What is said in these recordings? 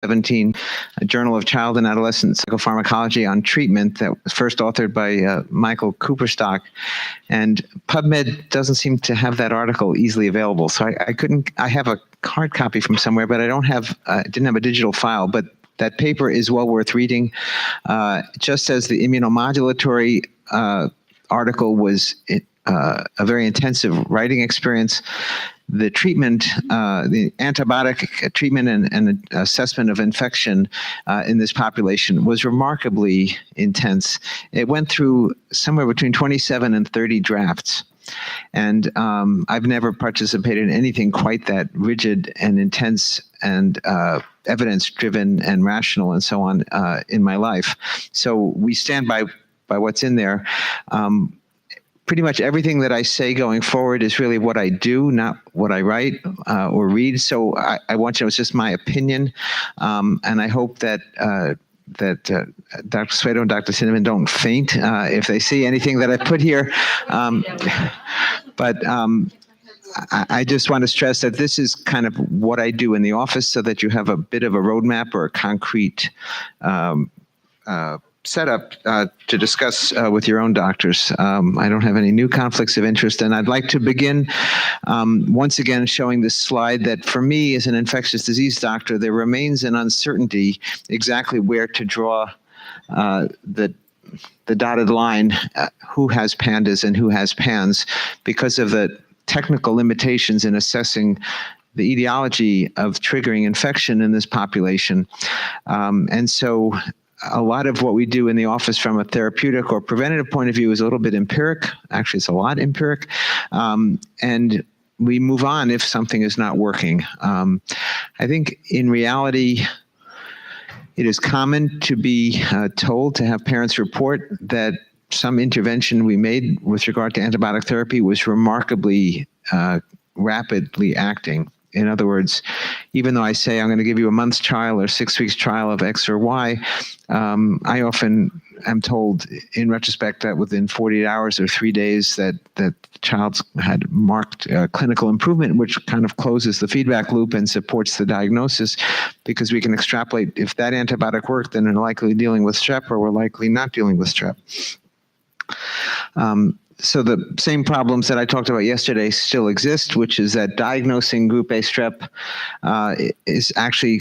2017 Journal of Child and Adolescent Psychopharmacology on treatment that was first authored by Michael Cooperstock. And PubMed doesn't seem to have that article easily available. So I have a hard copy from somewhere, but I didn't have a digital file. But that paper is well worth reading. Just as the immunomodulatory article was a very intensive writing experience, the treatment, the antibiotic treatment and assessment of infection in this population was remarkably intense. It went through somewhere between 27 and 30 drafts. And I've never participated in anything quite that rigid and intense and evidence-driven and rational and so on in my life. So we stand by what's in there. Pretty much everything that I say going forward is really what I do, not what I write or read. So I want you to know it's just my opinion, and I hope that Dr. Suedo and Dr. Cinnamon don't faint if they see anything that I put here. But I just want to stress that this is kind of what I do in the office, so that you have a bit of a roadmap or a concrete setup to discuss with your own doctors. I don't have any new conflicts of interest, and I'd like to begin once again showing this slide that for me as an infectious disease doctor, there remains an uncertainty exactly where to draw the dotted line, who has PANDAS and who has PANS, because of the technical limitations in assessing the etiology of triggering infection in this population. And so a lot of what we do in the office from a therapeutic or preventative point of view is a little bit empiric. Actually, it's a lot empiric. And we move on if something is not working. I think in reality, it is common to be told to have parents report that some intervention we made with regard to antibiotic therapy was remarkably rapidly acting. In other words, even though I say I'm going to give you a month's trial or 6 weeks trial of X or Y, I often am told in retrospect that within 48 hours or 3 days that the child had marked clinical improvement, which kind of closes the feedback loop and supports the diagnosis, because we can extrapolate if that antibiotic worked, then we're likely dealing with strep, or we're likely not dealing with strep. So the same problems that I talked about yesterday still exist, which is that diagnosing group A strep is actually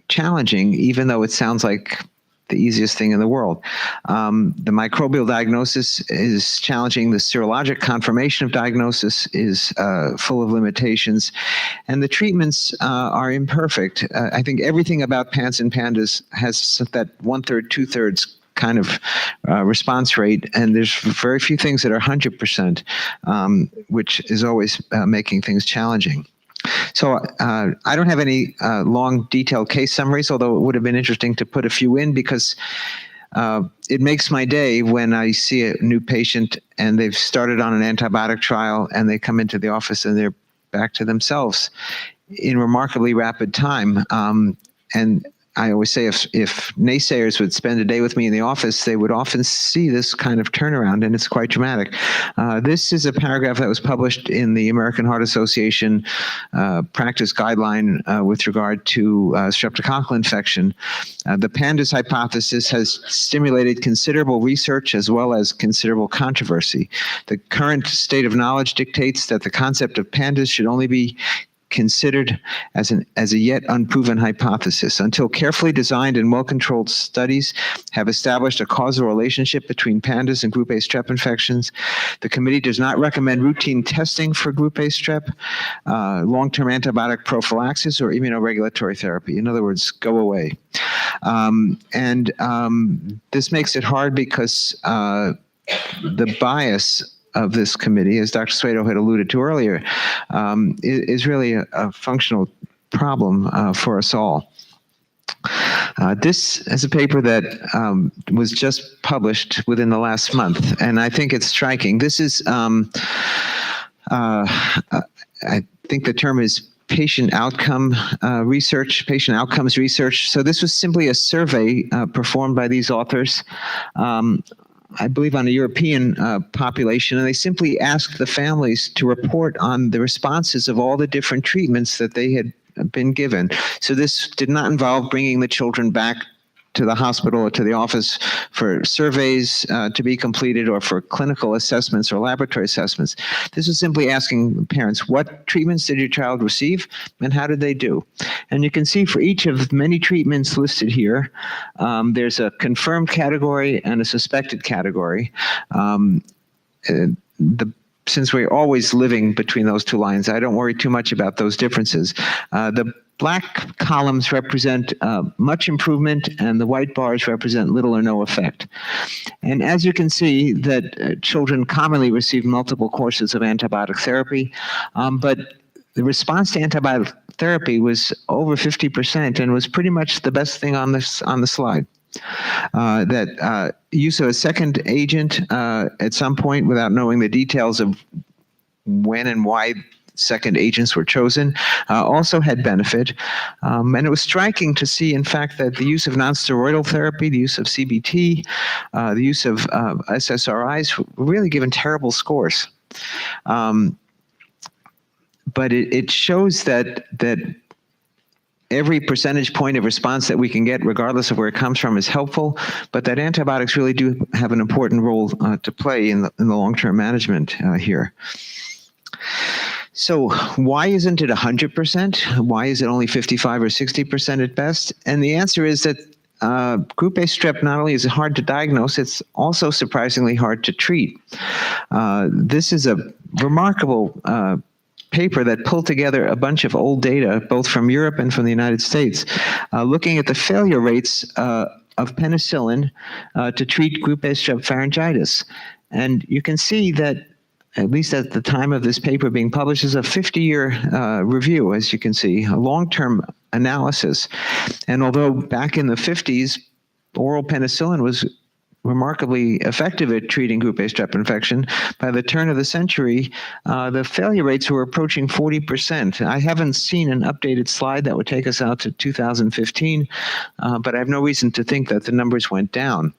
challenging, even though it sounds like the easiest thing in the world. The microbial diagnosis is challenging. The serologic confirmation of diagnosis is full of limitations. And the treatments are imperfect. I think everything about PANS and PANDAS has that 1/3, 2/3 kind of response rate, and there's very few things that are 100%, which is always making things challenging. So I don't have any long detailed case summaries, although it would have been interesting to put a few in, because it makes my day when I see a new patient and they've started on an antibiotic trial and they come into the office and they're back to themselves in remarkably rapid time. And I always say if naysayers would spend a day with me in the office, they would often see this kind of turnaround, and it's quite dramatic. This is a paragraph that was published in the American Heart Association practice guideline with regard to streptococcal infection. The PANDAS hypothesis has stimulated considerable research as well as considerable controversy. The current state of knowledge dictates that the concept of PANDAS should only be considered as a yet unproven hypothesis until carefully designed and well-controlled studies have established a causal relationship between PANDAS and group A strep infections. The committee does not recommend routine testing for group A strep, long-term antibiotic prophylaxis, or immunoregulatory therapy. In other words, go away. This makes it hard because the bias of this committee, as Dr. Suedo had alluded to earlier, is really a functional problem for us all. This is a paper that was just published within the last month, and I think it's striking. This is, I think the term is patient outcomes research. So this was simply a survey performed by these authors, I believe on a European population, and they simply asked the families to report on the responses of all the different treatments that they had been given. So this did not involve bringing the children back to the hospital or to the office for surveys to be completed or for clinical assessments or laboratory assessments. This is simply asking parents, what treatments did your child receive and how did they do? And you can see for each of many treatments listed here, there's a confirmed category and a suspected category. Since we're always living between those two lines, I don't worry too much about those differences. The black columns represent much improvement, and the white bars represent little or no effect. And as you can see, that children commonly receive multiple courses of antibiotic therapy, but the response to antibiotic therapy was over 50% and was pretty much the best thing on the slide. That use of a second agent at some point, without knowing the details of when and why second agents were chosen, also had benefit. And it was striking to see, in fact, that the use of nonsteroidal therapy, the use of CBT, the use of SSRIs were really given terrible scores. But it shows that every percentage point of response that we can get, regardless of where it comes from, is helpful, but that antibiotics really do have an important role to play in the long-term management here. So why isn't it 100%? Why is it only 55 or 60% at best? And the answer is that group A strep not only is hard to diagnose, it's also surprisingly hard to treat. This is a remarkable paper that pulled together a bunch of old data, both from Europe and from the United States, looking at the failure rates of penicillin to treat group A strep pharyngitis. And you can see that, at least at the time of this paper being published, is a 50-year review, as you can see, a long-term analysis. And although back in the 50s, oral penicillin was remarkably effective at treating group A strep infection, by the turn of the century, the failure rates were approaching 40%. I haven't seen an updated slide that would take us out to 2015, but I have no reason to think that the numbers went down.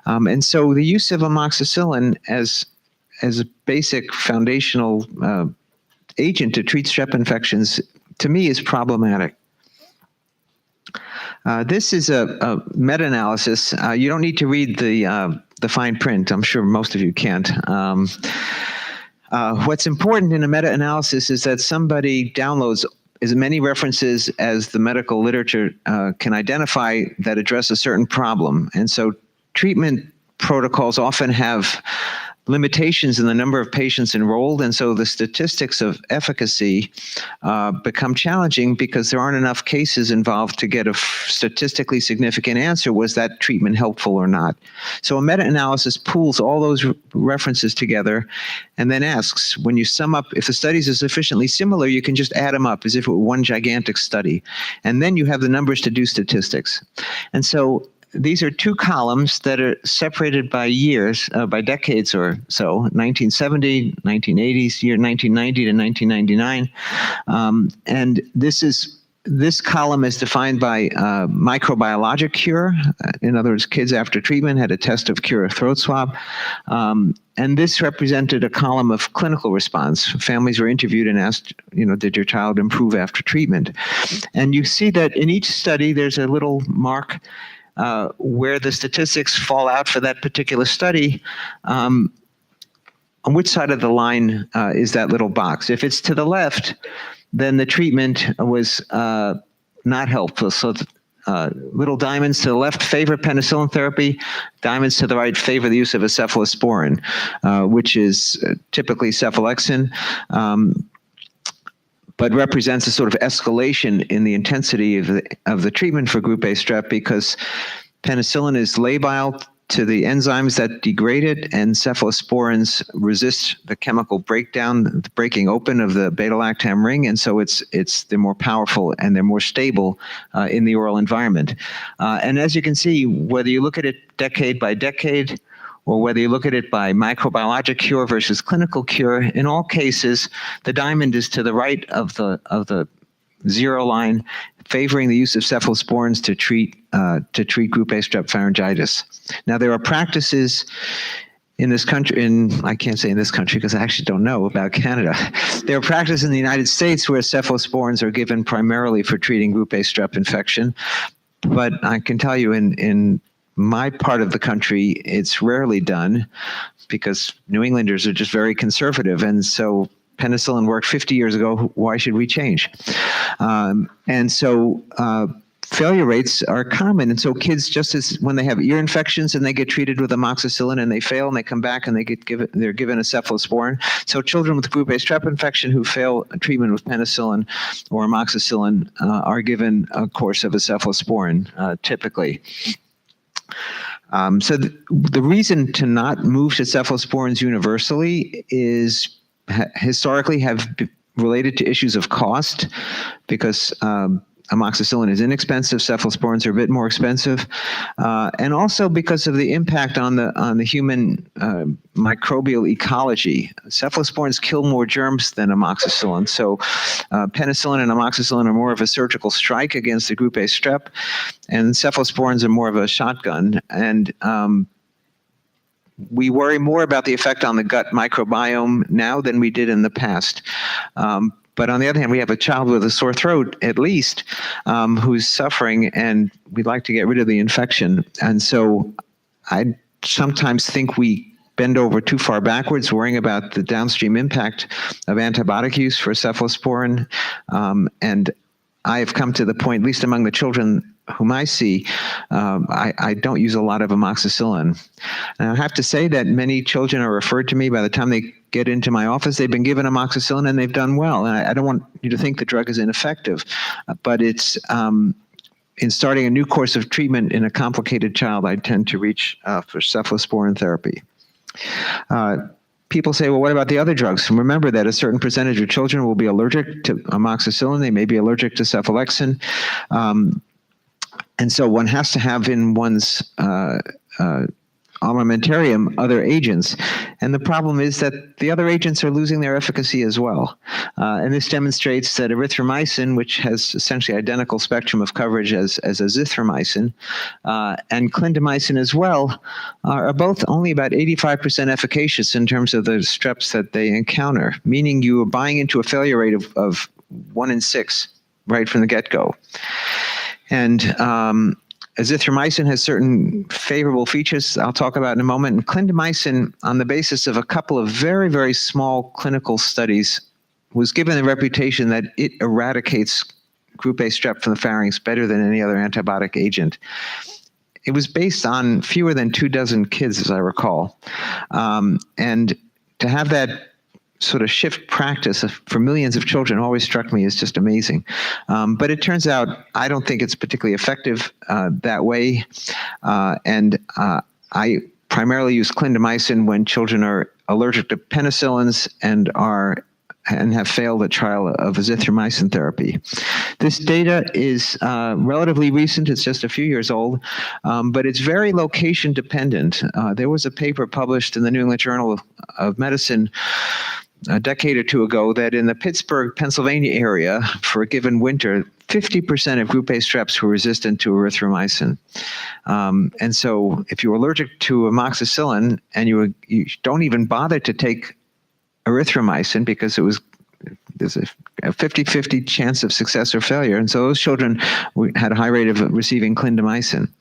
And so the use of amoxicillin as a basic foundational agent to treat strep infections, to me, is problematic. This is a meta-analysis. You don't need to read the fine print. I'm sure most of you can't. What's important in a meta-analysis is that somebody downloads as many references as the medical literature can identify that address a certain problem. And so treatment protocols often have limitations in the number of patients enrolled, and so the statistics of efficacy become challenging because there aren't enough cases involved to get a statistically significant answer. Was that treatment helpful or not? So a meta-analysis pools all those references together and then asks, when you sum up, if the studies are sufficiently similar, you can just add them up as if it were one gigantic study. And then you have the numbers to do statistics. And so these are two columns that are separated by years, by decades or so, 1970, 1980s, year 1990 to 1999. And this column is defined by microbiologic cure. In other words, kids after treatment had a test of cure, a throat swab. And this represented a column of clinical response. Families were interviewed and asked, did your child improve after treatment? And you see that in each study, there's a little mark where the statistics fall out for that particular study. On which side of the line is that little box? If it's to the left, then the treatment was not helpful. So little diamonds to the left favor penicillin therapy, diamonds to the right favor the use of a cephalosporin, which is typically cephalexin, but represents a sort of escalation in the intensity of the treatment for group A strep, because penicillin is labile to the enzymes that degrade it, and cephalosporins resist the chemical breakdown, the breaking open of the beta-lactam ring, and so they're more powerful and they're more stable in the oral environment. And as you can see, whether you look at it decade by decade, or whether you look at it by microbiologic cure versus clinical cure, in all cases, the diamond is to the right of the zero line, favoring the use of cephalosporins to treat group A strep pharyngitis. Now, there are practices in this country, I can't say in this country because I actually don't know about Canada. There are practices in the United States where cephalosporins are given primarily for treating group A strep infection. But I can tell you in my part of the country, it's rarely done because New Englanders are just very conservative. And so penicillin worked 50 years ago. Why should we change? And so failure rates are common. And so kids, just as when they have ear infections and they get treated with amoxicillin and they fail and they come back and they're given a cephalosporin. So children with group A strep infection who fail treatment with penicillin or amoxicillin are given a course of a cephalosporin typically. So the reason to not move to cephalosporins universally is historically have related to issues of cost, because amoxicillin is inexpensive, cephalosporins are a bit more expensive, and also because of the impact on the human microbial ecology. Cephalosporins kill more germs than amoxicillin, so penicillin and amoxicillin are more of a surgical strike against the group A strep, and cephalosporins are more of a shotgun. And we worry more about the effect on the gut microbiome now than we did in the past. But on the other hand, we have a child with a sore throat, at least, who's suffering, and we'd like to get rid of the infection. And so I sometimes think we bend over too far backwards, worrying about the downstream impact of antibiotic use for cephalosporin. And I have come to the point, at least among the children whom I see, I don't use a lot of amoxicillin. And I have to say that many children are referred to me. By the time they get into my office, they've been given amoxicillin and they've done well. And I don't want you to think the drug is ineffective, but it's in starting a new course of treatment in a complicated child, I tend to reach for cephalosporin therapy. People say, well, what about the other drugs? And remember that a certain percentage of children will be allergic to amoxicillin. They may be allergic to cephalexin. And so one has to have in one's armamentarium other agents. And the problem is that the other agents are losing their efficacy as well. And this demonstrates that erythromycin, which has essentially identical spectrum of coverage as azithromycin, and clindamycin as well, are both only about 85% efficacious in terms of the streps that they encounter, meaning you are buying into a failure rate of 1 in 6 right from the get-go. And azithromycin has certain favorable features I'll talk about in a moment. And clindamycin, on the basis of a couple of very, very small clinical studies, was given the reputation that it eradicates group A strep from the pharynx better than any other antibiotic agent. It was based on fewer than 24 kids, as I recall. And to have that sort of shift practice for millions of children always struck me as just amazing. But it turns out I don't think it's particularly effective that way. And I primarily use clindamycin when children are allergic to penicillins and have failed a trial of azithromycin therapy. This data is relatively recent. It's just a few years old, but it's very location dependent. There was a paper published in the New England Journal of Medicine a decade or two ago that in the Pittsburgh, Pennsylvania area for a given winter, 50% of group A streps were resistant to erythromycin. And so if you're allergic to amoxicillin and you don't even bother to take erythromycin because there's a 50-50 chance of success or failure. And so those children had a high rate of receiving clindamycin.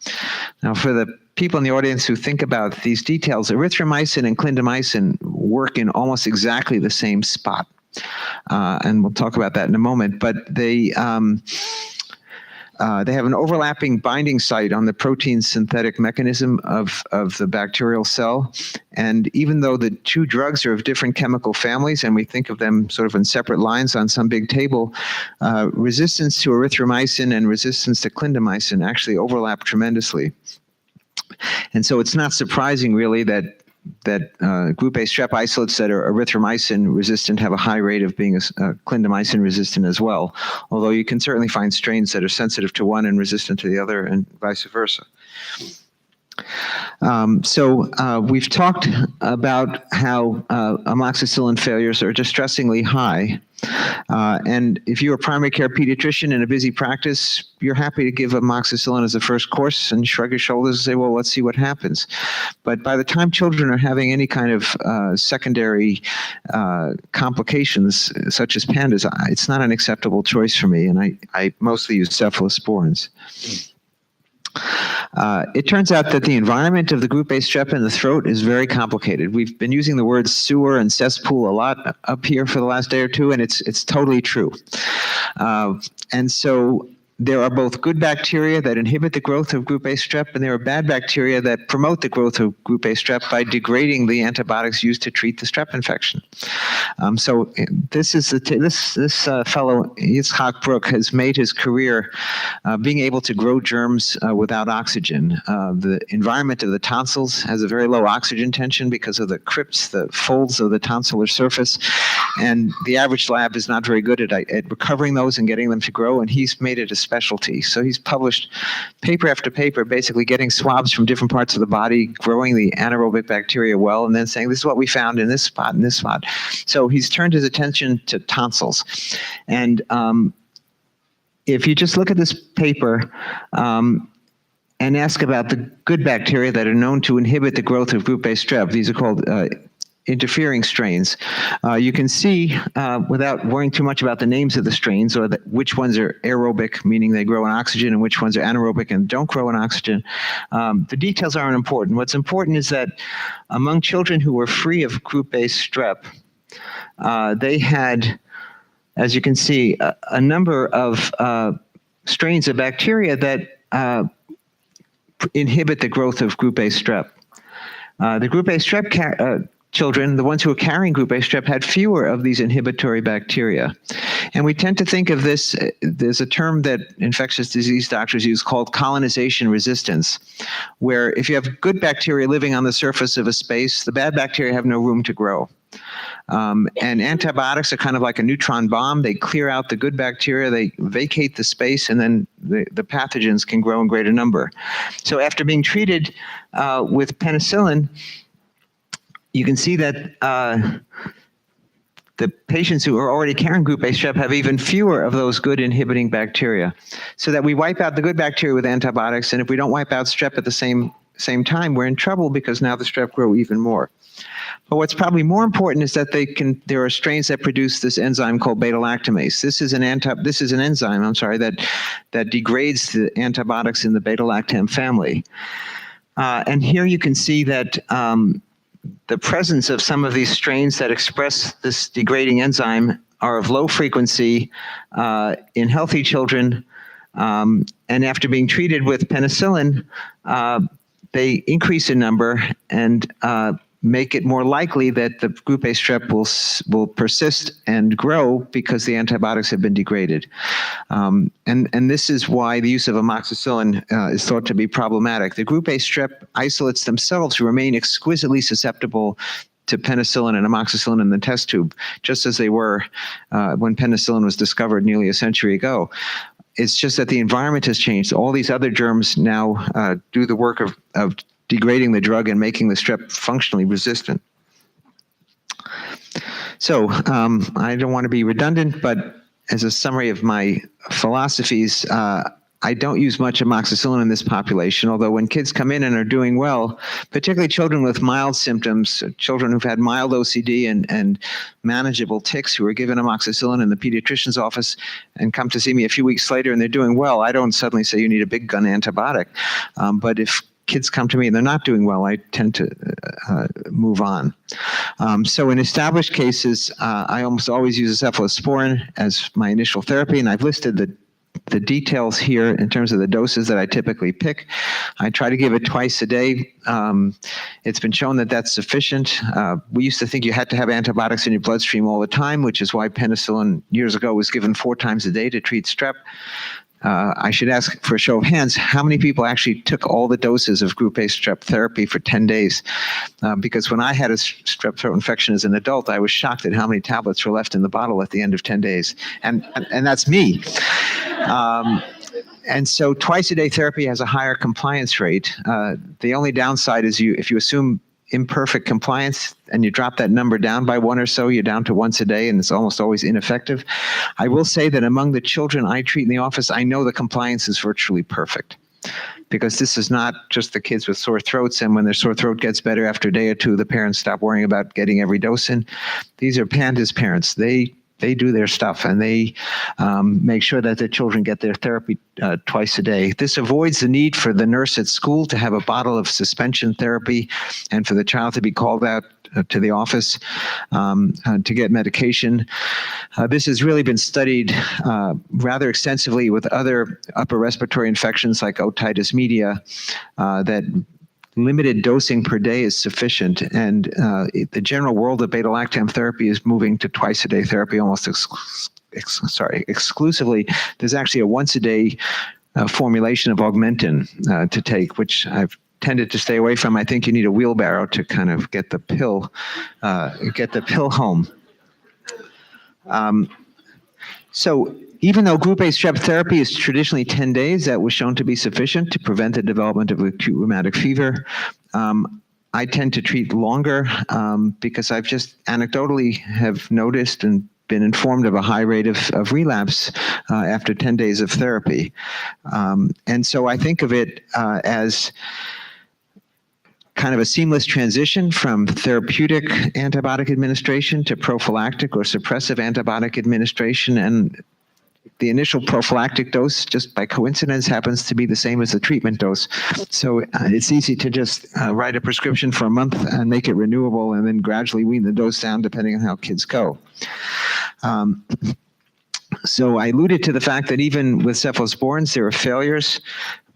Now for the people in the audience who think about these details, erythromycin and clindamycin work in almost exactly the same spot. And we'll talk about that in a moment, but they have an overlapping binding site on the protein synthetic mechanism of the bacterial cell. And even though the two drugs are of different chemical families, and we think of them sort of in separate lines on some big table, resistance to erythromycin and resistance to clindamycin actually overlap tremendously. And so it's not surprising really that group A strep isolates that are erythromycin resistant have a high rate of being clindamycin resistant as well, although you can certainly find strains that are sensitive to one and resistant to the other and vice versa. We've talked about how amoxicillin failures are distressingly high. And if you're a primary care pediatrician in a busy practice, you're happy to give amoxicillin as a first course and shrug your shoulders and say, well, let's see what happens. But by the time children are having any kind of secondary complications, such as pandas, it's not an acceptable choice for me, and I mostly use cephalosporins. It turns out that the environment of the group A strep in the throat is very complicated. We've been using the words sewer and cesspool a lot up here for the last day or two, and it's totally true. And so there are both good bacteria that inhibit the growth of group A strep, and there are bad bacteria that promote the growth of group A strep by degrading the antibiotics used to treat the strep infection. So this is this fellow Yitzhak Brook has made his career being able to grow germs without oxygen. The environment of the tonsils has a very low oxygen tension because of the crypts, the folds of the tonsillar surface, and the average lab is not very good at recovering those and getting them to grow, and he's made it a specialty. So he's published paper after paper, basically getting swabs from different parts of the body, growing the anaerobic bacteria well, and then saying, this is what we found in this spot and this spot. So he's turned his attention to tonsils. And if you just look at this paper and ask about the good bacteria that are known to inhibit the growth of group A strep, these are called interfering strains. You can see, without worrying too much about the names of the strains or which ones are aerobic, meaning they grow in oxygen, and which ones are anaerobic and don't grow in oxygen, the details aren't important. What's important is that among children who were free of group A strep, they had, as you can see, a number of strains of bacteria that inhibit the growth of group A strep. The group A strep children, the ones who are carrying group A strep, had fewer of these inhibitory bacteria. And we tend to think of this, there's a term that infectious disease doctors use called colonization resistance, where if you have good bacteria living on the surface of a space, the bad bacteria have no room to grow. And antibiotics are kind of like a neutron bomb. They clear out the good bacteria, they vacate the space, and then the pathogens can grow in greater number. So after being treated with penicillin, you can see that the patients who are already carrying group A strep have even fewer of those good inhibiting bacteria. So that we wipe out the good bacteria with antibiotics, and if we don't wipe out strep at the same time, we're in trouble because now the strep grow even more. But what's probably more important is that there are strains that produce this enzyme called beta-lactamase. This is an enzyme, that degrades the antibiotics in the beta-lactam family. And here you can see that the presence of some of these strains that express this degrading enzyme are of low frequency in healthy children, and after being treated with penicillin, they increase in number and make it more likely that the group A strep will persist and grow because the antibiotics have been degraded. And this is why the use of amoxicillin is thought to be problematic. The group A strep isolates themselves remain exquisitely susceptible to penicillin and amoxicillin in the test tube, just as they were when penicillin was discovered nearly a century ago. It's just that the environment has changed. All these other germs now do the work of degrading the drug and making the strep functionally resistant. So I don't want to be redundant, but as a summary of my philosophies, I don't use much amoxicillin in this population, although when kids come in and are doing well, particularly children with mild symptoms, children who've had mild OCD and manageable tics who are given amoxicillin in the pediatrician's office and come to see me a few weeks later and they're doing well, I don't suddenly say you need a big gun antibiotic. But if kids come to me and they're not doing well, I tend to move on. So in established cases, I almost always use a cephalosporin as my initial therapy, and I've listed the details here in terms of the doses that I typically pick. I try to give it twice a day. It's been shown that that's sufficient. We used to think you had to have antibiotics in your bloodstream all the time, which is why penicillin years ago was given 4 times a day to treat strep. I should ask for a show of hands, how many people actually took all the doses of group A strep therapy for 10 days? Because when I had a strep throat infection as an adult, I was shocked at how many tablets were left in the bottle at the end of 10 days. And that's me. And so twice a day therapy has a higher compliance rate. The only downside is if you assume imperfect compliance and you drop that number down by one or so, you're down to once a day, and it's almost always ineffective. I will say that among the children I treat in the office, I know the compliance is virtually perfect, because this is not just the kids with sore throats, and when their sore throat gets better after a day or two, the parents stop worrying about getting every dose in. These are PANDAS parents. They do their stuff, and they make sure that their children get their therapy twice a day. This avoids the need for the nurse at school to have a bottle of suspension therapy and for the child to be called out to the office to get medication. This has really been studied rather extensively with other upper respiratory infections like otitis media, that limited dosing per day is sufficient, and the general world of beta-lactam therapy is moving to twice-a-day therapy almost exclusively. There's actually a once-a-day formulation of Augmentin to take, which I've tended to stay away from. I think you need a wheelbarrow to kind of get the pill home. So even though group A strep therapy is traditionally 10 days, that was shown to be sufficient to prevent the development of acute rheumatic fever. I tend to treat longer because I've just anecdotally have noticed and been informed of a high rate of relapse after 10 days of therapy. And so I think of it as kind of a seamless transition from therapeutic antibiotic administration to prophylactic or suppressive antibiotic administration. And the initial prophylactic dose, just by coincidence, happens to be the same as the treatment dose. So it's easy to just write a prescription for a month and make it renewable, and then gradually wean the dose down depending on how kids go. So I alluded to the fact that even with cephalosporins, there are failures.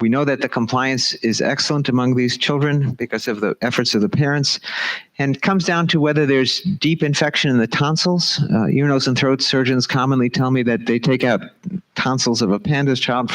We know that the compliance is excellent among these children because of the efforts of the parents, and it comes down to whether there's deep infection in the tonsils. Ear, nose, and throat surgeons commonly tell me that they take out tonsils of a PANDAS child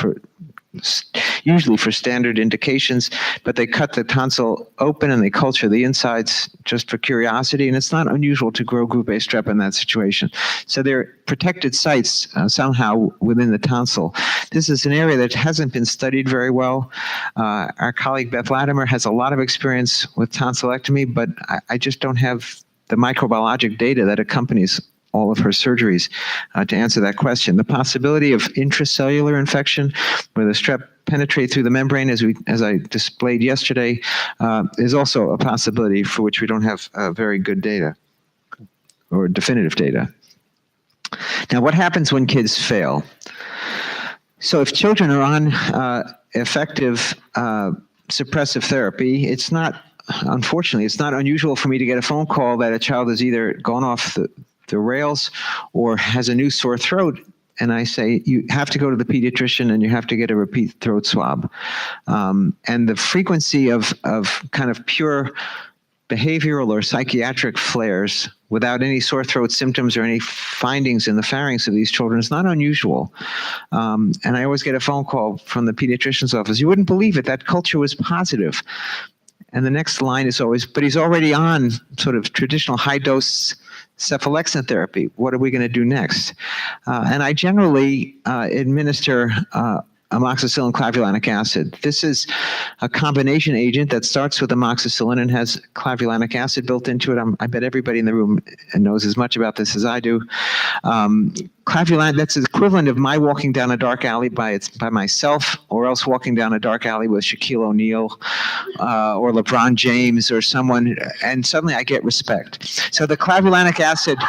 usually for standard indications, but they cut the tonsil open and they culture the insides just for curiosity, and it's not unusual to grow group A strep in that situation. So they're protected sites somehow within the tonsil. This is an area that hasn't been studied very well. Our colleague Beth Latimer has a lot of experience with tonsillectomy, but I just don't have the microbiologic data that accompanies all of her surgeries to answer that question. The possibility of intracellular infection, where the strep penetrate through the membrane, as I displayed yesterday, is also a possibility for which we don't have very good data or definitive data. Now, what happens when kids fail? So if children are on effective suppressive therapy, unfortunately, it's not unusual for me to get a phone call that a child has either gone off the rails or has a new sore throat, and I say, you have to go to the pediatrician and you have to get a repeat throat swab. And the frequency of kind of pure behavioral or psychiatric flares without any sore throat symptoms or any findings in the pharynx of these children is not unusual. And I always get a phone call from the pediatrician's office. You wouldn't believe it, that culture was positive. And the next line is always, but he's already on sort of traditional high-dose cephalexin therapy. What are we going to do next? And I generally administer amoxicillin clavulanic acid. This is a combination agent that starts with amoxicillin and has clavulanic acid built into it. I bet everybody in the room knows as much about this as I do. Clavulanic, that's the equivalent of my walking down a dark alley by myself, or else walking down a dark alley with Shaquille O'Neal or LeBron James or someone, and suddenly I get respect. So the clavulanic acid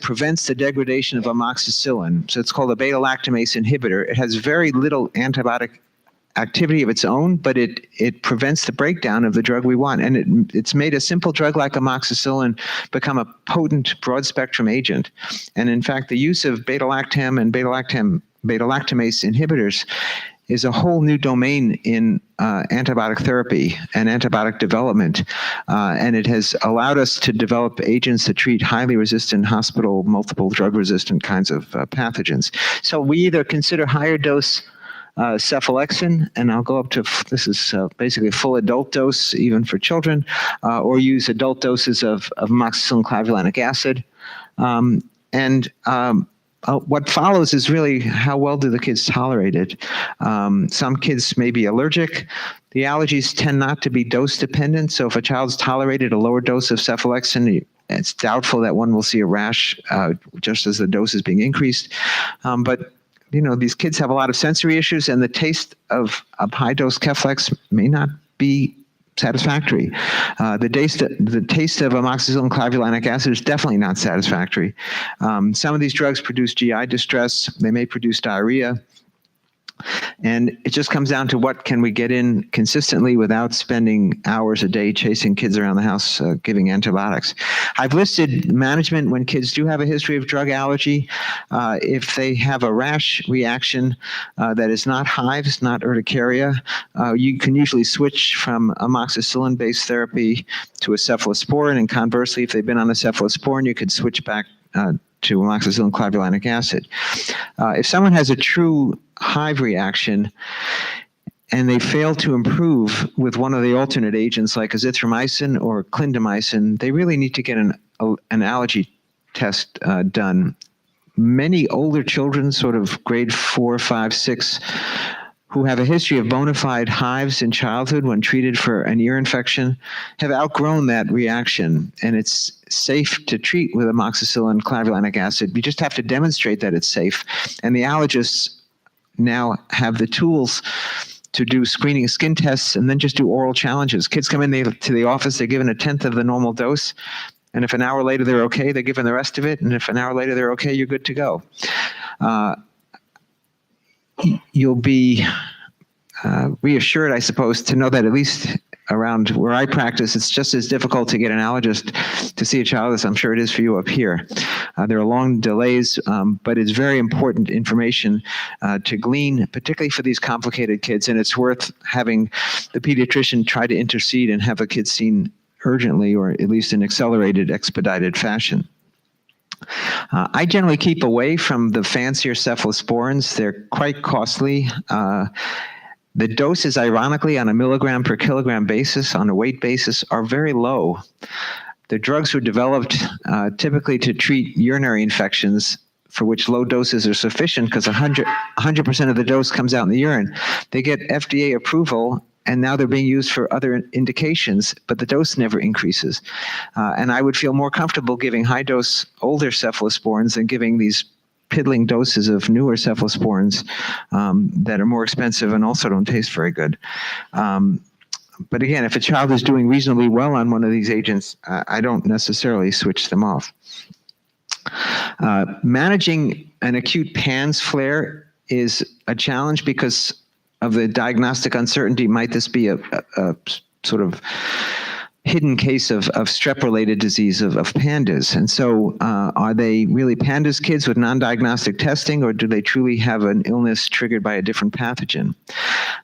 prevents the degradation of amoxicillin. So it's called a beta-lactamase inhibitor. It has very little antibiotic activity of its own, but it prevents the breakdown of the drug we want. And it's made a simple drug like amoxicillin become a potent broad-spectrum agent. And in fact, the use of beta-lactam and beta-lactamase inhibitors is a whole new domain in antibiotic therapy and antibiotic development. And it has allowed us to develop agents that treat highly resistant hospital, multiple drug-resistant kinds of pathogens. So we either consider higher dose cephalexin, and I'll go up to, this is basically a full adult dose, even for children, or use adult doses of amoxicillin clavulanic acid. what follows is really how well do the kids tolerate it. Some kids may be allergic. The allergies tend not to be dose dependent. So if a child's tolerated a lower dose of cephalexin, it's doubtful that one will see a rash just as the dose is being increased. But these kids have a lot of sensory issues, and the taste of high dose Keflex may not be satisfactory. The taste of amoxicillin clavulanic acid is definitely not satisfactory. Some of these drugs produce GI distress. They may produce diarrhea. And it just comes down to what can we get in consistently without spending hours a day chasing kids around the house giving antibiotics. I've listed management when kids do have a history of drug allergy. If they have a rash reaction that is not hives, not urticaria, you can usually switch from amoxicillin-based therapy to a cephalosporin, and conversely, if they've been on a cephalosporin, you could switch back to amoxicillin clavulanic acid. If someone has a true hive reaction and they fail to improve with one of the alternate agents like azithromycin or clindamycin, they really need to get an allergy test done. Many older children, sort of grade 4, 5, 6, who have a history of bona fide hives in childhood when treated for an ear infection, have outgrown that reaction, and it's safe to treat with amoxicillin clavulanic acid. You just have to demonstrate that it's safe, and the allergists now have the tools to do screening skin tests and then just do oral challenges. Kids come in to the office, they're given 1/10 of the normal dose, and if an hour later they're okay, they're given the rest of it, and if an hour later they're okay, you're good to go. You'll be reassured, I suppose, to know that at least around where I practice, it's just as difficult to get an allergist to see a child as I'm sure it is for you up here. There are long delays, but it's very important information to glean, particularly for these complicated kids, and it's worth having the pediatrician try to intercede and have a kid seen urgently, or at least in accelerated, expedited fashion. I generally keep away from the fancier cephalosporins. They're quite costly. The doses, ironically, on a milligram per kilogram basis, on a weight basis, are very low. The drugs were developed typically to treat urinary infections, for which low doses are sufficient because 100% of the dose comes out in the urine. They get FDA approval, and now they're being used for other indications, but the dose never increases. And I would feel more comfortable giving high-dose older cephalosporins than giving these piddling doses of newer cephalosporins that are more expensive and also don't taste very good. But again, if a child is doing reasonably well on one of these agents, I don't necessarily switch them off. Managing an acute PANS flare is a challenge because of the diagnostic uncertainty. Might this be a sort of hidden case of strep-related disease of pandas? And so are they really pandas kids with non-diagnostic testing, or do they truly have an illness triggered by a different pathogen?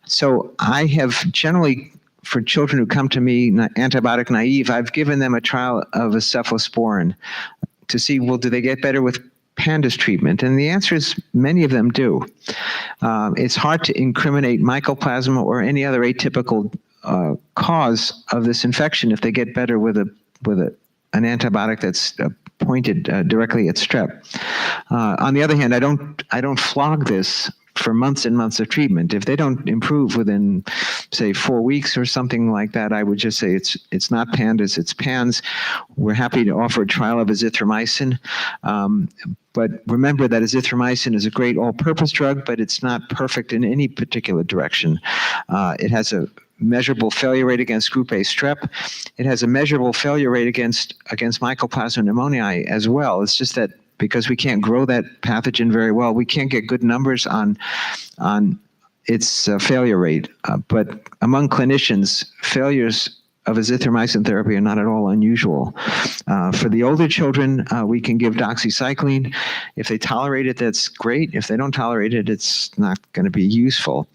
So I have generally, for children who come to me antibiotic naive, I've given them a trial of a cephalosporin to see, well, do they get better with pandas treatment? And the answer is many of them do. It's hard to incriminate mycoplasma or any other atypical cause of this infection if they get better with an antibiotic that's pointed directly at strep. On the other hand, I don't flog this for months and months of treatment. If they don't improve within, say, 4 weeks or something like that, I would just say it's not pandas, it's PANS. We're happy to offer a trial of azithromycin. But remember that azithromycin is a great all-purpose drug, but it's not perfect in any particular direction. It has a measurable failure rate against group A strep. It has a measurable failure rate against Mycoplasma pneumoniae as well. It's just that because we can't grow that pathogen very well, we can't get good numbers on its failure rate. But among clinicians, failures of azithromycin therapy are not at all unusual. For the older children, we can give doxycycline. If they tolerate it, that's great. If they don't tolerate it, it's not going to be useful.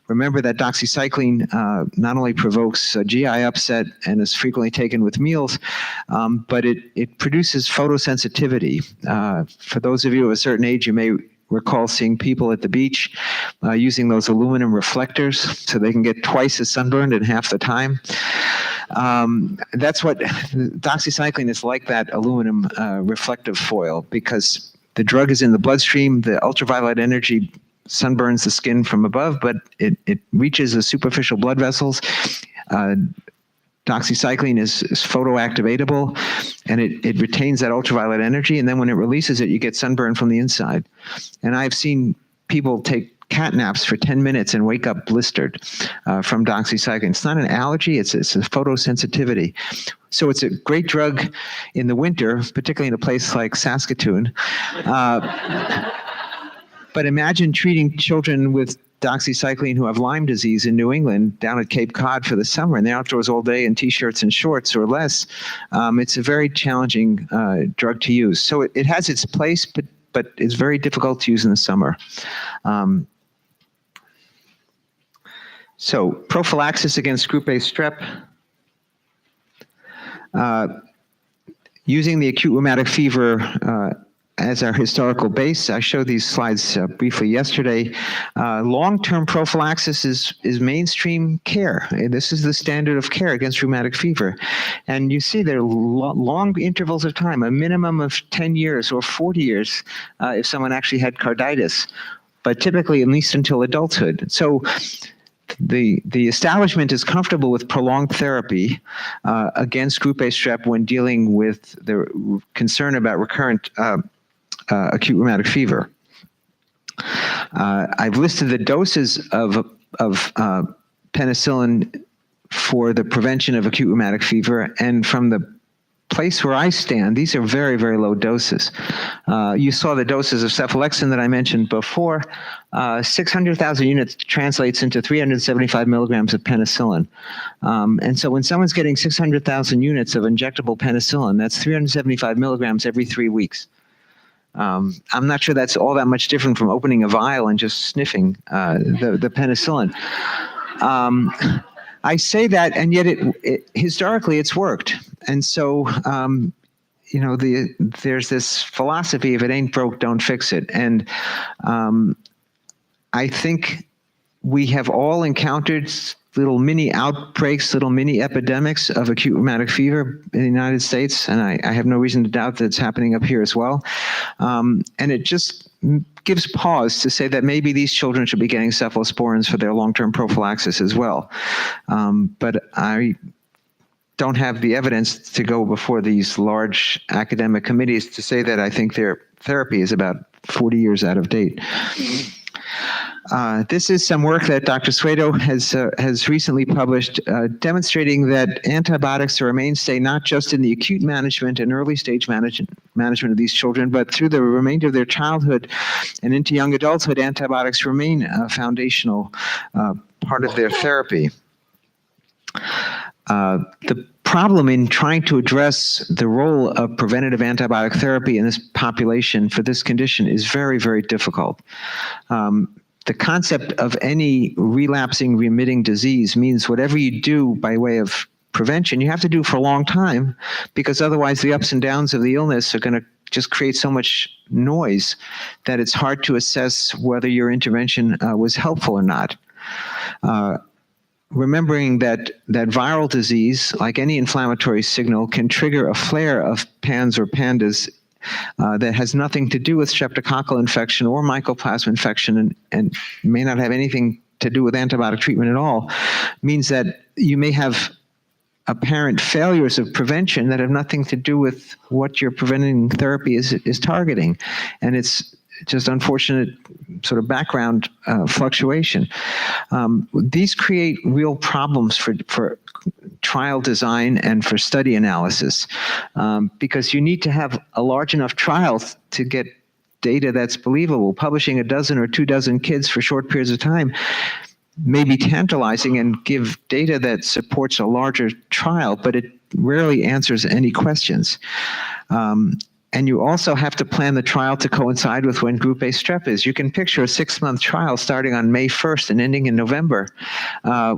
Remember that doxycycline not only provokes GI upset and is frequently taken with meals, but it produces photosensitivity. For those of you of a certain age, you may recall seeing people at the beach using those aluminum reflectors so they can get twice as sunburned in half the time. That's what doxycycline is, like that aluminum reflective foil, because the drug is in the bloodstream, the ultraviolet energy sunburns the skin from above, but it reaches the superficial blood vessels. Doxycycline is photoactivatable, and it retains that ultraviolet energy, and then when it releases it, you get sunburn from the inside. And I've seen people take cat naps for 10 minutes and wake up blistered from doxycycline. It's not an allergy, it's a photosensitivity. So it's a great drug in the winter, particularly in a place like Saskatoon. But imagine treating children with doxycycline who have Lyme disease in New England down at Cape Cod for the summer, and they're outdoors all day in t-shirts and shorts or less. It's a very challenging drug to use. So it has its place, but it's very difficult to use in the summer. So prophylaxis against group A strep. Using the acute rheumatic fever as our historical base. I showed these slides briefly yesterday. Long-term prophylaxis is mainstream care. This is the standard of care against rheumatic fever. And you see there are long intervals of time, a minimum of 10 years or 40 years if someone actually had carditis, but typically at least until adulthood. So the establishment is comfortable with prolonged therapy against group A strep when dealing with the concern about recurrent acute rheumatic fever. I've listed the doses of penicillin for the prevention of acute rheumatic fever, and from the place where I stand, these are very, very low doses. You saw the doses of cephalexin that I mentioned before. 600,000 units translates into 375 milligrams of penicillin. And so when someone's getting 600,000 units of injectable penicillin, that's 375 milligrams every 3 weeks. I'm not sure that's all that much different from opening a vial and just sniffing the penicillin. I say that, and yet historically it's worked. And so, there's this philosophy: if it ain't broke, don't fix it. And I think we have all encountered little mini outbreaks, little mini epidemics of acute rheumatic fever in the United States, and I have no reason to doubt that it's happening up here as well. And it just gives pause to say that maybe these children should be getting cephalosporins for their long-term prophylaxis as well. But I don't have the evidence to go before these large academic committees to say that I think their therapy is about 40 years out of date. This is some work that Dr. Suedo has recently published demonstrating that antibiotics are a mainstay not just in the acute management and early stage management of these children, but through the remainder of their childhood and into young adulthood, antibiotics remain a foundational part of their therapy. The problem in trying to address the role of preventative antibiotic therapy in this population for this condition is very, very difficult. The concept of any relapsing, remitting disease means whatever you do by way of prevention, you have to do for a long time, because otherwise the ups and downs of the illness are going to just create so much noise that it's hard to assess whether your intervention was helpful or not. Remembering that viral disease, like any inflammatory signal, can trigger a flare of PANS or PANDAS that has nothing to do with streptococcal infection or mycoplasma infection and may not have anything to do with antibiotic treatment at all, means that you may have apparent failures of prevention that have nothing to do with what your preventing therapy is targeting. And it's just unfortunate sort of background fluctuation. These create real problems for trial design and for study analysis, because you need to have a large enough trial to get data that's believable. Publishing a dozen or 2 dozen kids for short periods of time may be tantalizing and give data that supports a larger trial, but it rarely answers any questions. And you also have to plan the trial to coincide with when Group A strep is. You can picture a 6-month trial starting on May 1st and ending in November,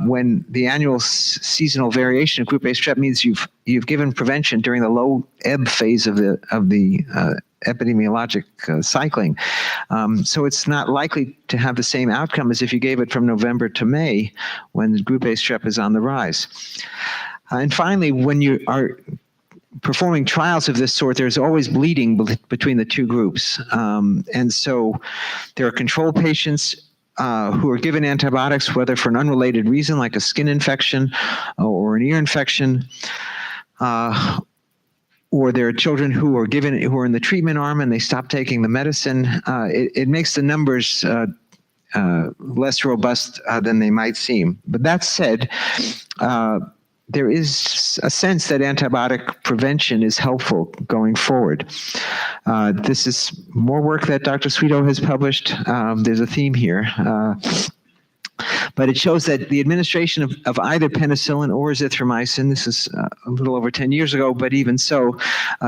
when the annual seasonal variation of Group A strep means you've given prevention during the low ebb phase of the epidemiologic cycling. So it's not likely to have the same outcome as if you gave it from November to May when Group A strep is on the rise. And finally, when you are performing trials of this sort, there's always bleeding between the two groups. And so there are control patients who are given antibiotics, whether for an unrelated reason, like a skin infection or an ear infection, or there are children who are in the treatment arm and they stop taking the medicine. It makes the numbers less robust than they might seem. But that said, there is a sense that antibiotic prevention is helpful going forward. This is more work that Dr. Sweeto has published. There's a theme here. But it shows that the administration of either penicillin or azithromycin, this is a little over 10 years ago, but even so,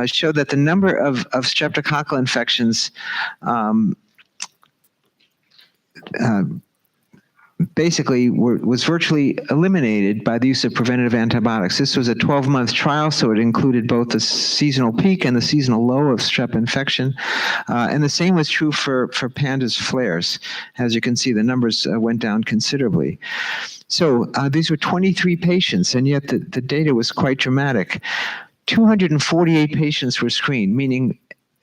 showed that the number of streptococcal infections basically was virtually eliminated by the use of preventative antibiotics. This was a 12-month trial, so it included both the seasonal peak and the seasonal low of strep infection. And the same was true for pandas flares. As you can see, the numbers went down considerably. So these were 23 patients, and yet the data was quite dramatic. 248 patients were screened, meaning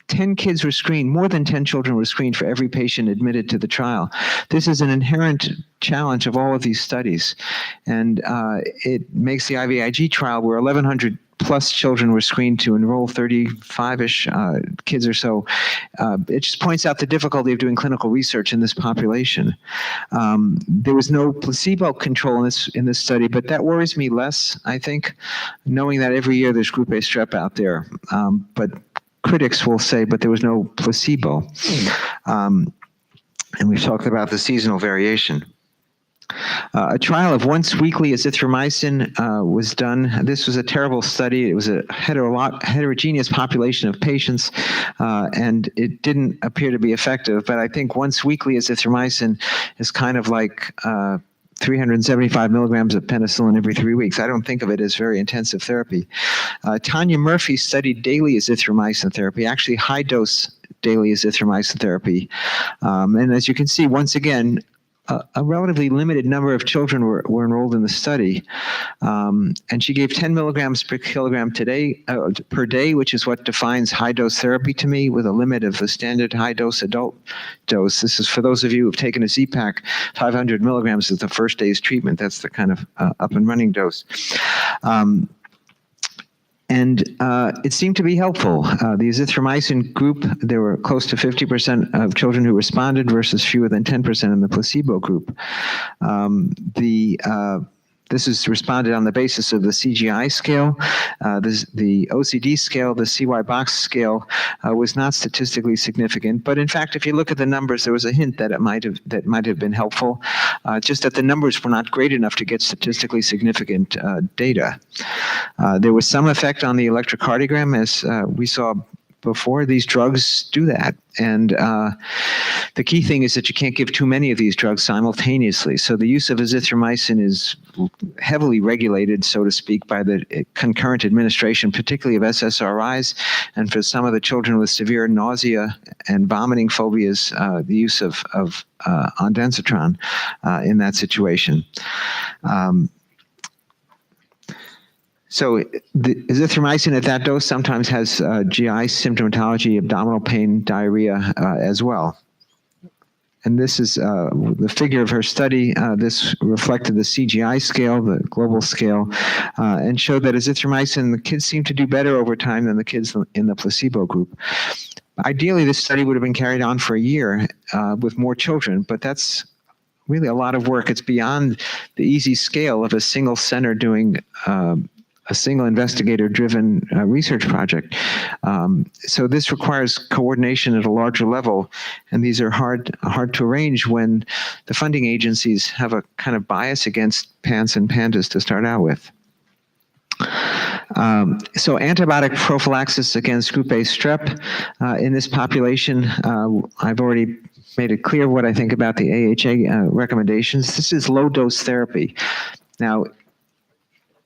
10 kids were screened, more than 10 children were screened for every patient admitted to the trial. This is an inherent challenge of all of these studies. And it makes the IVIG trial, where 1,100 plus children were screened to enroll 35-ish kids or so. It just points out the difficulty of doing clinical research in this population. There was no placebo control in this study, but that worries me less, I think, knowing that every year there's group A strep out there. But critics will say, but there was no placebo. And we've talked about the seasonal variation. A trial of once-weekly azithromycin was done. This was a terrible study. It was a heterogeneous population of patients, and it didn't appear to be effective. But I think once-weekly azithromycin is kind of like 375 milligrams of penicillin every 3 weeks. I don't think of it as very intensive therapy. Tanya Murphy studied daily azithromycin therapy, actually high-dose daily azithromycin therapy. And as you can see, once again, a relatively limited number of children were enrolled in the study. And she gave 10 milligrams per kilogram per day, which is what defines high-dose therapy to me, with a limit of the standard high-dose adult dose. This is for those of you who've taken a Z-Pak, 500 milligrams is the first day's treatment. That's the kind of up-and-running dose. And it seemed to be helpful. The azithromycin group, there were close to 50% of children who responded versus fewer than 10% in the placebo group. This is responded on the basis of the CGI scale. The OCD scale, the CY box scale, was not statistically significant. But in fact, if you look at the numbers, there was a hint that it might have been helpful, just that the numbers were not great enough to get statistically significant data. There was some effect on the electrocardiogram, as we saw before. These drugs do that. And the key thing is that you can't give too many of these drugs simultaneously. So the use of azithromycin is heavily regulated, so to speak, by the concurrent administration, particularly of SSRIs. And for some of the children with severe nausea and vomiting phobias, the use of ondansetron in that situation. So the azithromycin at that dose sometimes has GI symptomatology, abdominal pain, diarrhea as well. And this is the figure of her study. This reflected the CGI scale, the global scale, and showed that azithromycin, the kids seemed to do better over time than the kids in the placebo group. Ideally, this study would have been carried on for a year with more children, but that's really a lot of work. It's beyond the easy scale of a single center doing a single investigator-driven research project. So this requires coordination at a larger level, and these are hard to arrange when the funding agencies have a kind of bias against PANS and PANDAS to start out with. So antibiotic prophylaxis against group A strep in this population, I've already made it clear what I think about the AHA recommendations. This is low-dose therapy. Now,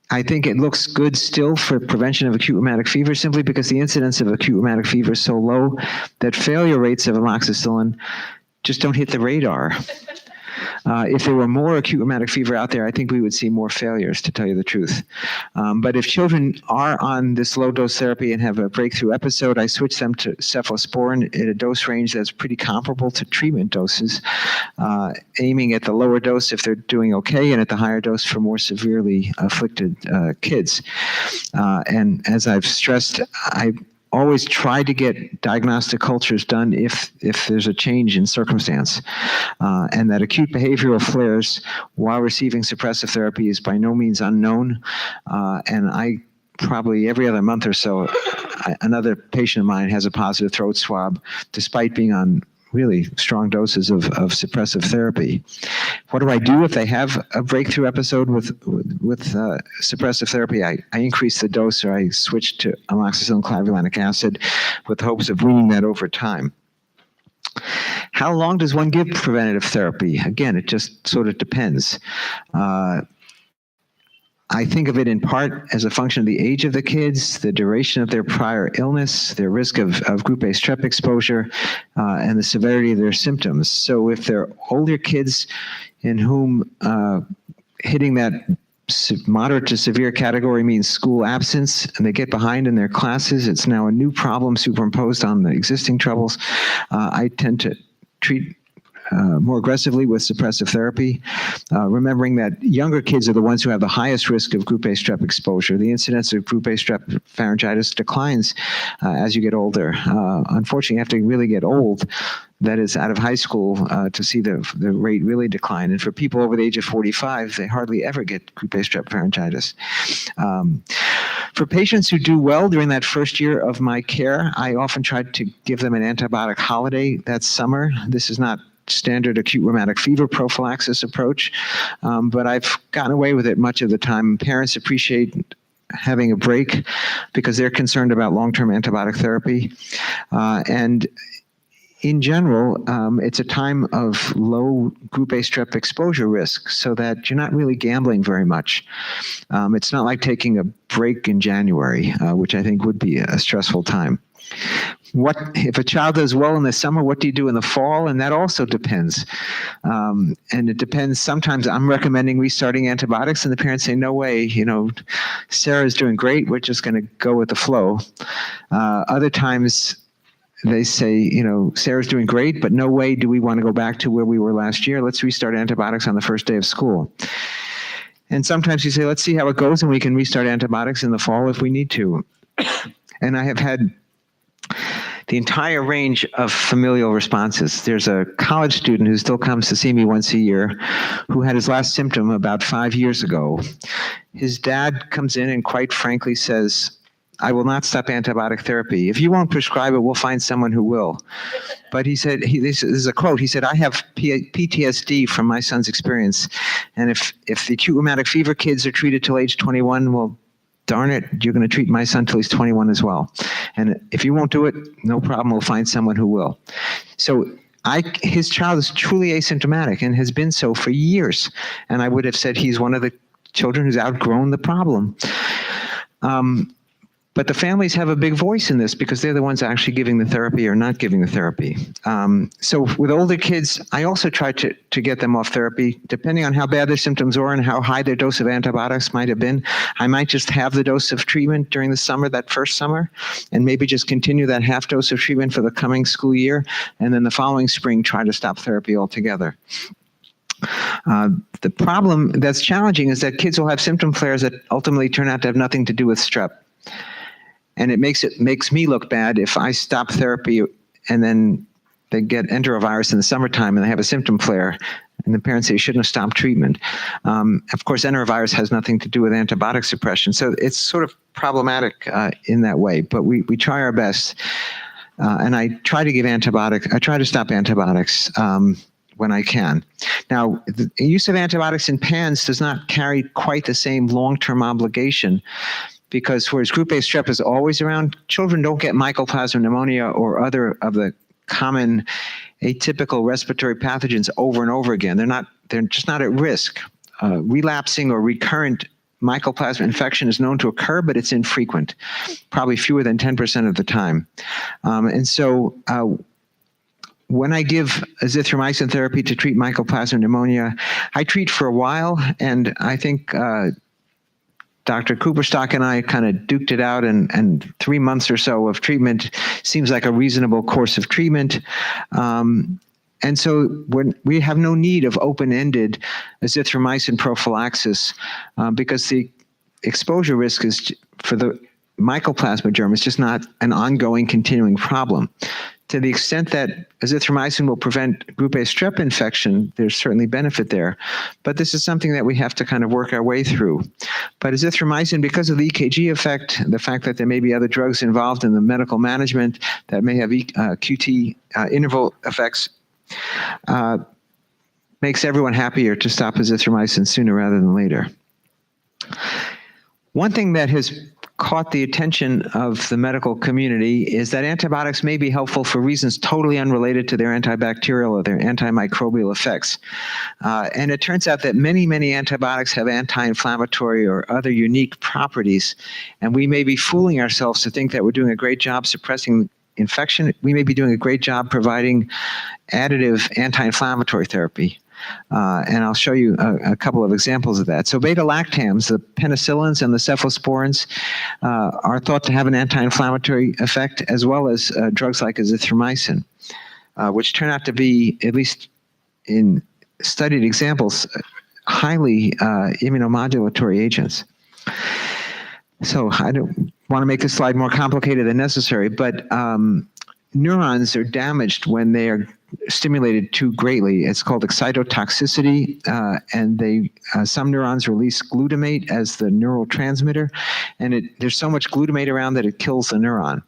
I think it looks good still for prevention of acute rheumatic fever, simply because the incidence of acute rheumatic fever is so low that failure rates of amoxicillin just don't hit the radar. If there were more acute rheumatic fever out there, I think we would see more failures, to tell you the truth. But if children are on this low-dose therapy and have a breakthrough episode, I switch them to cephalosporin at a dose range that's pretty comparable to treatment doses, aiming at the lower dose if they're doing okay, and at the higher dose for more severely afflicted kids. And as I've stressed, I always try to get diagnostic cultures done if there's a change in circumstance, and that acute behavioral flares while receiving suppressive therapy is by no means unknown. And I probably every other month or so, another patient of mine has a positive throat swab, despite being on really strong doses of suppressive therapy. What do I do if they have a breakthrough episode with suppressive therapy? I increase the dose, or I switch to amoxicillin clavulanic acid with hopes of weaning that over time. How long does one give preventative therapy? Again, it just sort of depends. I think of it in part as a function of the age of the kids, the duration of their prior illness, their risk of group A strep exposure, and the severity of their symptoms. So if they're older kids in whom hitting that moderate to severe category means school absence, and they get behind in their classes, it's now a new problem superimposed on the existing troubles, I tend to treat more aggressively with suppressive therapy, remembering that younger kids are the ones who have the highest risk of group A strep exposure. The incidence of group A strep pharyngitis declines as you get older. Unfortunately, you have to really get old, that is out of high school, to see the rate really decline. And for people over the age of 45, they hardly ever get group A strep pharyngitis. For patients who do well during that first year of my care, I often try to give them an antibiotic holiday that summer. This is not standard acute rheumatic fever prophylaxis approach, but I've gotten away with it much of the time. Parents appreciate having a break because they're concerned about long-term antibiotic therapy. And in general, it's a time of low group A strep exposure risk, so that you're not really gambling very much. It's not like taking a break in January, which I think would be a stressful time. What if a child does well in the summer? What do you do in the fall? And that also depends. And it depends. Sometimes I'm recommending restarting antibiotics, and the parents say, "No way. Sarah's doing great. We're just going to go with the flow." Other times, they say, Sarah's doing great, but no way do we want to go back to where we were last year. Let's restart antibiotics on the first day of school. And sometimes you say, let's see how it goes, and we can restart antibiotics in the fall if we need to. And I have had the entire range of familial responses. There's a college student who still comes to see me once a year who had his last symptom about 5 years ago. His dad comes in and quite frankly says, "I will not stop antibiotic therapy. If you won't prescribe it, we'll find someone who will." But he said, this is a quote, he said, "I have PTSD from my son's experience. And if the acute rheumatic fever kids are treated till age 21, well, darn it, you're going to treat my son till he's 21 as well. And if you won't do it, no problem, we'll find someone who will." So his child is truly asymptomatic and has been so for years. And I would have said he's one of the children who's outgrown the problem. But the families have a big voice in this because they're the ones actually giving the therapy or not giving the therapy. So with older kids, I also try to get them off therapy, depending on how bad their symptoms are and how high their dose of antibiotics might have been. I might just have the dose of treatment during the summer, that first summer, and maybe just continue that half dose of treatment for the coming school year, and then the following spring try to stop therapy altogether. The problem that's challenging is that kids will have symptom flares that ultimately turn out to have nothing to do with strep. And it makes me look bad if I stop therapy and then they get enterovirus in the summertime and they have a symptom flare, and the parents say you shouldn't have stopped treatment. Of course, enterovirus has nothing to do with antibiotic suppression, so it's sort of problematic in that way. But we try our best, and I try to stop antibiotics when I can. Now, the use of antibiotics in PANS does not carry quite the same long-term obligation, because whereas group A strep is always around, children don't get mycoplasma pneumonia or other of the common atypical respiratory pathogens over and over again. They're just not at risk. Relapsing or recurrent mycoplasma infection is known to occur, but it's infrequent, probably fewer than 10% of the time. And so when I give azithromycin therapy to treat mycoplasma pneumonia, I treat for a while, and I think Dr. Cooperstock and I kind of duked it out, and 3 months or so of treatment seems like a reasonable course of treatment. And so when we have no need of open-ended azithromycin prophylaxis because the exposure risk is for the mycoplasma germ is just not an ongoing, continuing problem. To the extent that azithromycin will prevent group A strep infection, there's certainly benefit there. But this is something that we have to kind of work our way through. But azithromycin, because of the EKG effect, the fact that there may be other drugs involved in the medical management that may have QT interval effects, makes everyone happier to stop azithromycin sooner rather than later. One thing that has caught the attention of the medical community is that antibiotics may be helpful for reasons totally unrelated to their antibacterial or their antimicrobial effects. And it turns out that many, many antibiotics have anti-inflammatory or other unique properties, and we may be fooling ourselves to think that we're doing a great job suppressing infection. We may be doing a great job providing additive anti-inflammatory therapy. And I'll show you a couple of examples of that. So beta-lactams, the penicillins and the cephalosporins, are thought to have an anti-inflammatory effect, as well as drugs like azithromycin, which turn out to be, at least in studied examples, highly immunomodulatory agents. So I don't want to make this slide more complicated than necessary, but neurons are damaged when they are stimulated too greatly. It's called excitotoxicity, and some neurons release glutamate as the neural transmitter, and there's so much glutamate around that it kills the neuron.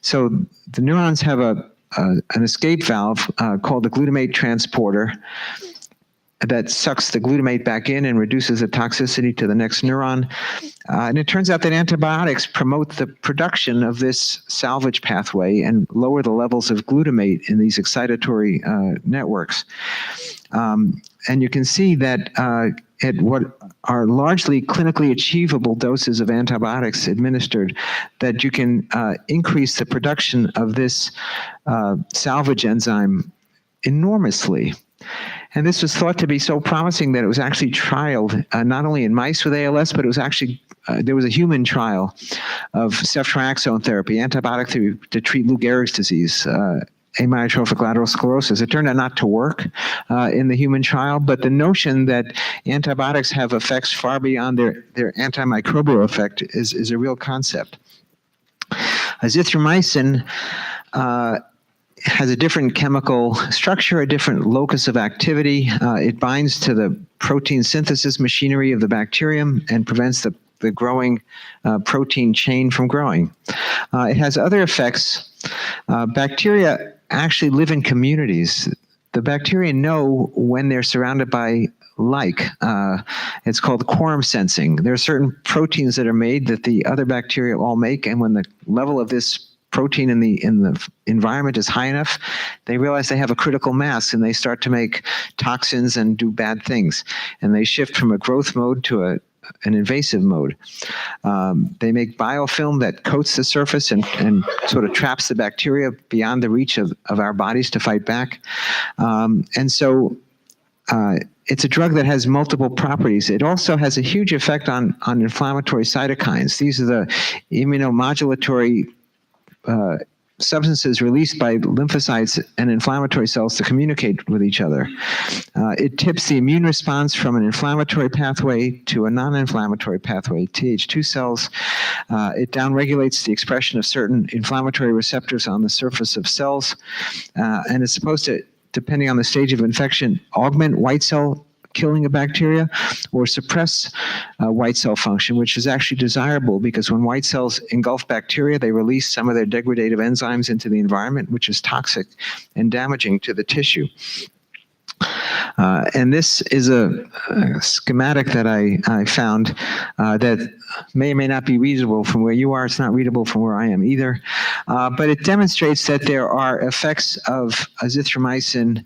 So the neurons have an escape valve called the glutamate transporter that sucks the glutamate back in and reduces the toxicity to the next neuron. And it turns out that antibiotics promote the production of this salvage pathway and lower the levels of glutamate in these excitatory networks. And you can see that at what are largely clinically achievable doses of antibiotics administered, that you can increase the production of this salvage enzyme enormously. And this was thought to be so promising that it was actually trialed not only in mice with ALS, but it was actually, there was a human trial of ceftriaxone therapy, antibiotic therapy to treat Lou Gehrig's disease, amyotrophic lateral sclerosis. It turned out not to work in the human trial, but the notion that antibiotics have effects far beyond their antimicrobial effect is a real concept. Azithromycin has a different chemical structure, a different locus of activity. It binds to the protein synthesis machinery of the bacterium and prevents the growing protein chain from growing. It has other effects. Bacteria actually live in communities. The bacteria know when they're surrounded by it's called quorum sensing. There are certain proteins that are made that the other bacteria all make, and when the level of this protein in the environment is high enough, they realize they have a critical mass and they start to make toxins and do bad things. And they shift from a growth mode to an invasive mode. They make biofilm that coats the surface and sort of traps the bacteria beyond the reach of our bodies to fight back. And so it's a drug that has multiple properties. It also has a huge effect on inflammatory cytokines. These are the immunomodulatory substances released by lymphocytes and inflammatory cells to communicate with each other. It tips the immune response from an inflammatory pathway to a non-inflammatory pathway, Th2 cells. It downregulates the expression of certain inflammatory receptors on the surface of cells, and it's supposed to, depending on the stage of infection, augment white cell killing of bacteria or suppress white cell function, which is actually desirable because when white cells engulf bacteria, they release some of their degradative enzymes into the environment, which is toxic and damaging to the tissue. And this is a schematic that I found that may or may not be readable from where you are. It's not readable from where I am either. But it demonstrates that there are effects of azithromycin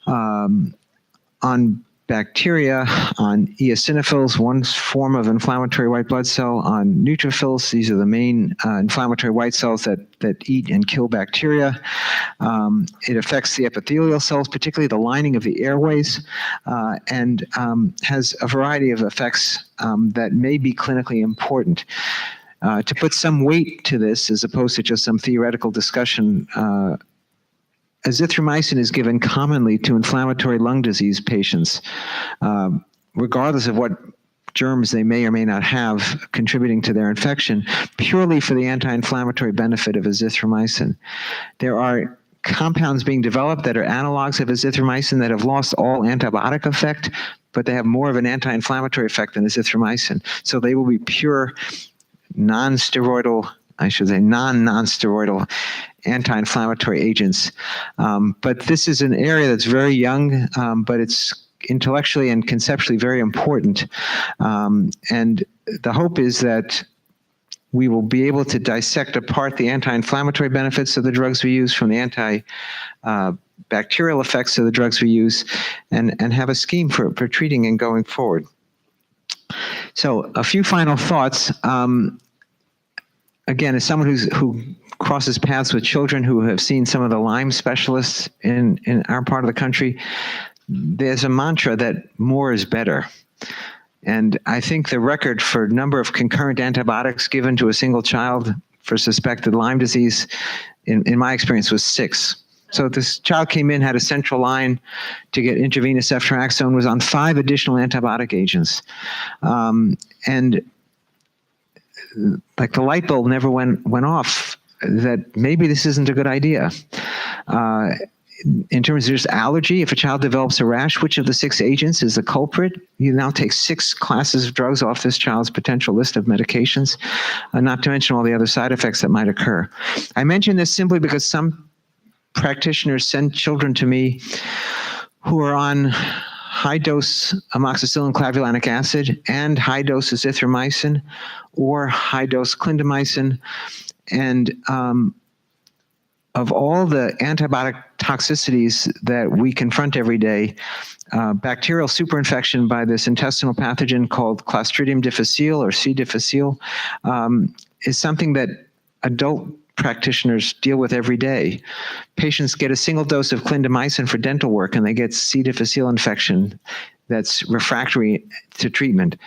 on bacteria, on eosinophils, one form of inflammatory white blood cell, on neutrophils. These are the main inflammatory white cells that eat and kill bacteria. It affects the epithelial cells, particularly the lining of the airways, and has a variety of effects that may be clinically important. To put some weight to this, as opposed to just some theoretical discussion, azithromycin is given commonly to inflammatory lung disease patients, regardless of what germs they may or may not have contributing to their infection, purely for the anti-inflammatory benefit of azithromycin. There are compounds being developed that are analogs of azithromycin that have lost all antibiotic effect, but they have more of an anti-inflammatory effect than azithromycin. So they will be pure non-steroidal anti-inflammatory agents. But this is an area that's very young, but it's intellectually and conceptually very important. And the hope is that we will be able to dissect apart the anti-inflammatory benefits of the drugs we use from the anti-bacterial effects of the drugs we use, and have a scheme for treating and going forward. So a few final thoughts. Again, as someone who crosses paths with children who have seen some of the Lyme specialists in our part of the country, there's a mantra that more is better. And I think the record for number of concurrent antibiotics given to a single child for suspected Lyme disease, in my experience, was 6. So this child came in, had a central line to get intravenous ceftriaxone, was on 5 additional antibiotic agents. And like the light bulb never went off that maybe this isn't a good idea. In terms of just allergy, if a child develops a rash, which of the 6 agents is the culprit? You now take 6 classes of drugs off this child's potential list of medications, not to mention all the other side effects that might occur. I mention this simply because some practitioners send children to me who are on high-dose amoxicillin clavulanic acid and high-dose azithromycin or high-dose clindamycin. And of all the antibiotic toxicities that we confront every day, bacterial superinfection by this intestinal pathogen called Clostridium difficile or C. difficile is something that adult practitioners deal with every day. Patients get a single dose of clindamycin for dental work and they get C. difficile infection that's refractory to treatment.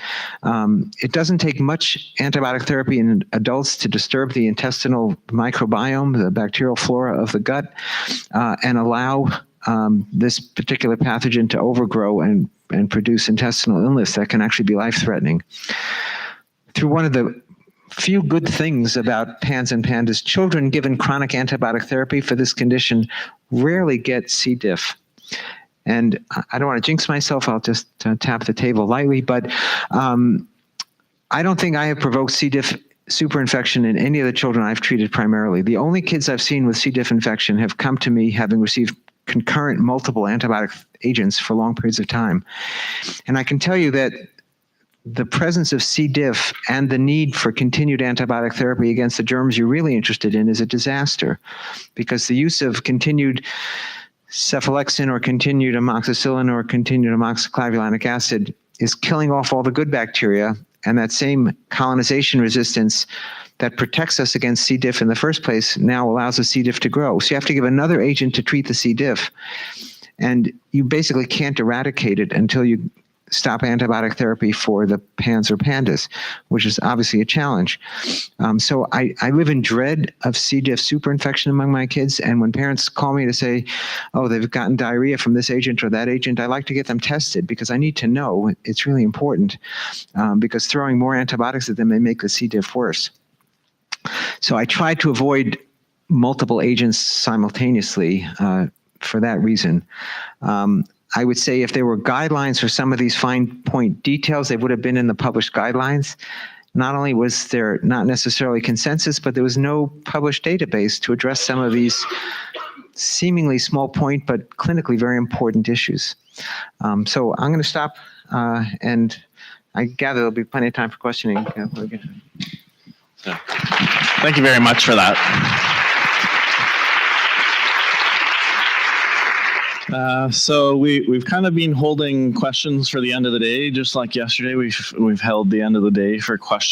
It doesn't take much antibiotic therapy in adults to disturb the intestinal microbiome, the bacterial flora of the gut, and allow this particular pathogen to overgrow and produce intestinal illness that can actually be life-threatening. Through one of the few good things about PANS and PANDAS, children given chronic antibiotic therapy for this condition rarely get C. diff. And I don't want to jinx myself, I'll just tap the table lightly, but I don't think I have provoked C. diff superinfection in any of the children I've treated primarily. The only kids I've seen with C. diff infection have come to me having received concurrent multiple antibiotic agents for long periods of time. And I can tell you that the presence of C. diff and the need for continued antibiotic therapy against the germs you're really interested in is a disaster, because the use of continued cephalexin or continued amoxicillin or continued amoxiclavulanic acid is killing off all the good bacteria, and that same colonization resistance that protects us against C. diff in the first place now allows the C. diff to grow. So you have to give another agent to treat the C. diff, and you basically can't eradicate it until you stop antibiotic therapy for the PANS or PANDAS, which is obviously a challenge. So I live in dread of C. diff superinfection among my kids, and when parents call me to say, oh, they've gotten diarrhea from this agent or that agent, I like to get them tested because I need to know. It's really important, because throwing more antibiotics at them may make the C. diff worse. So I try to avoid multiple agents simultaneously for that reason. I would say if there were guidelines for some of these fine point details, they would have been in the published guidelines. Not only was there not necessarily consensus, but there was no published database to address some of these seemingly small point, but clinically very important issues. So I'm going to stop, and I gather there'll be plenty of time for questioning. So, thank you very much for that. So we've kind of been holding questions for the end of the day, just like yesterday. We've held the end of the day for questions.